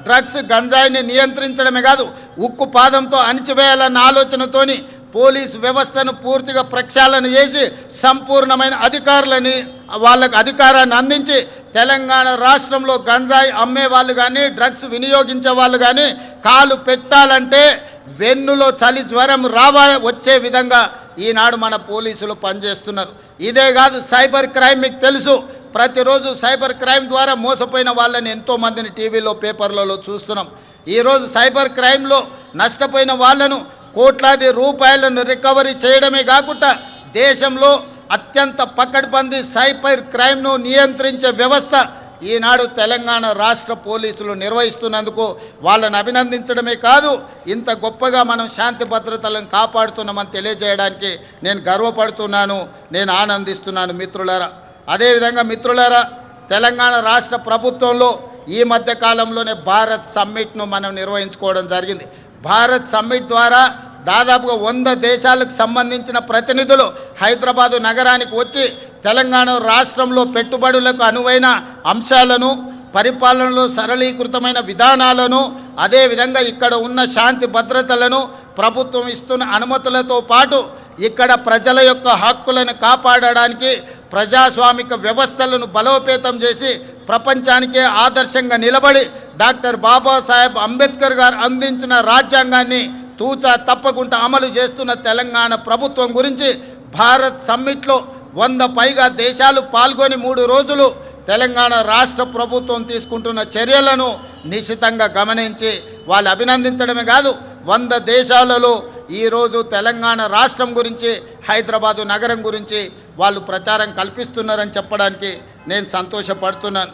Drugs గంజాయిని నియంత్రించడమే కాదు ఉక్కు పాదంతో అణిచివేయాలన్న ఆలోచనతోని పోలీస్ వ్యవస్థను పూర్తిగా ప్రక్షాళన చేసి సంపూర్ణమైన అధికారులని వాళ్ళకు అధికారాన్ని అందించి తెలంగాణ రాష్ట్రంలో గంజాయి అమ్మే వాళ్ళు కానీ డ్రగ్స్ వినియోగించే వాళ్ళు కానీ కాలు పెట్టాలంటే వెన్నులో చలి జ్వరం వచ్చే విధంగా ఈనాడు మన పోలీసులు పనిచేస్తున్నారు. ఇదే కాదు సైబర్ క్రైమ్ మీకు తెలుసు. ప్రతిరోజు సైబర్ క్రైమ్ ద్వారా మోసపోయిన వాళ్ళని ఎంతోమందిని టీవీలో పేపర్లలో చూస్తున్నాం. ఈరోజు సైబర్ క్రైమ్లో నష్టపోయిన వాళ్ళను కోట్లాది రూపాయలను రికవరీ చేయడమే కాకుండా దేశంలో అత్యంత పకడ్బందీ సైబర్ క్రైమ్ను నియంత్రించే వ్యవస్థ ఈనాడు తెలంగాణ రాష్ట్ర పోలీసులు నిర్వహిస్తున్నందుకు వాళ్ళని అభినందించడమే కాదు, ఇంత గొప్పగా మనం శాంతి భద్రతలను కాపాడుతున్నామని తెలియజేయడానికి నేను గర్వపడుతున్నాను, నేను ఆనందిస్తున్నాను మిత్రులారా. అదేవిధంగా మిత్రులారా, తెలంగాణ రాష్ట్ర ప్రభుత్వంలో ఈ మధ్య కాలంలోనే భారత్ సమ్మిట్ను మనం నిర్వహించుకోవడం జరిగింది. భారత్ సమ్మిట్ ద్వారా దాదాపుగా 100 దేశాలకు సంబంధించిన ప్రతినిధులు హైదరాబాదు నగరానికి వచ్చి తెలంగాణ రాష్ట్రంలో పెట్టుబడులకు అనువైన అంశాలను, పరిపాలనలో సరళీకృతమైన విధానాలను, అదేవిధంగా ఇక్కడ ఉన్న శాంతి భద్రతలను, ప్రభుత్వం ఇస్తున్న అనుమతులతో పాటు ఇక్కడ ప్రజల యొక్క హక్కులను కాపాడడానికి ప్రజాస్వామిక వ్యవస్థలను బలోపేతం చేసి ప్రపంచానికే ఆదర్శంగా నిలబడి డాక్టర్ బాబాసాహెబ్ అంబేద్కర్ గారు అందించిన రాజ్యాంగాన్ని తూచా తప్పకుండా అమలు చేస్తున్న తెలంగాణ ప్రభుత్వం గురించి భారత్ సమ్మిట్లో 100 పైగా దేశాలు పాల్గొని 3 రోజులు తెలంగాణ రాష్ట్ర ప్రభుత్వం తీసుకుంటున్న చర్యలను నిశితంగా గమనించి వాళ్ళు అభినందించడమే కాదు 100 దేశాలలో ఈరోజు తెలంగాణ రాష్ట్రం గురించి, హైదరాబాదు నగరం గురించి వాళ్ళు ప్రచారం కల్పిస్తున్నారని చెప్పడానికి నేను సంతోషపడుతున్నాను.